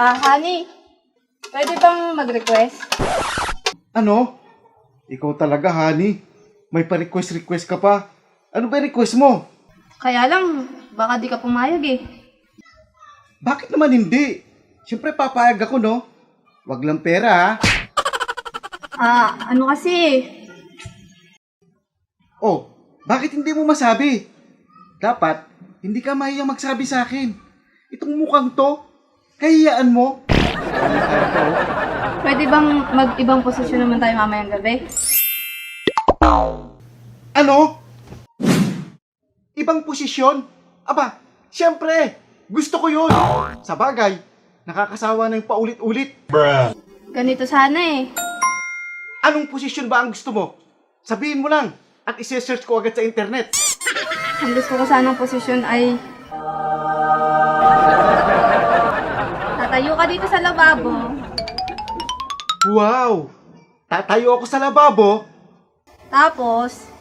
Honey, pwede bang mag-request? Ano? Ikaw talaga, honey. May pa-request ka pa. Ano ba yung request mo? Kaya lang, baka di ka pumayag eh. Bakit naman hindi? Siyempre papayag ako, no? Wag lang pera, ha? Ano kasi? Oh, bakit hindi mo masabi? Dapat, hindi ka mahiyang magsabi sa akin. Itong mukhang to, kahiyaan mo. Pwede bang mag-ibang posisyon naman tayo mamayang gabi? Ano? Ibang posisyon? Aba, siyempre, gusto ko yun. Sa bagay, nakakasawa na yung paulit-ulit. Ganito sana eh. Anong posisyon ba ang gusto mo? Sabihin mo lang at isi-search ko agad sa internet. Ang gusto ko sanang posisyon ay... Tatayo ka dito sa lababo. Wow! Tatayo ako sa lababo, Tapos,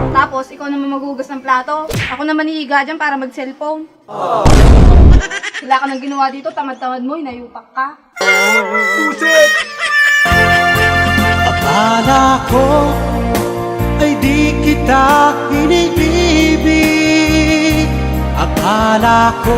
tapos, ikaw naman maghugas ng plato. Ako naman hihiga dyan para mag-cellphone. Wala ka nang ginawa dito, tamad-tamad mo, inayupak ka. puset! Akala ko ay di kita iniibig. Akala ko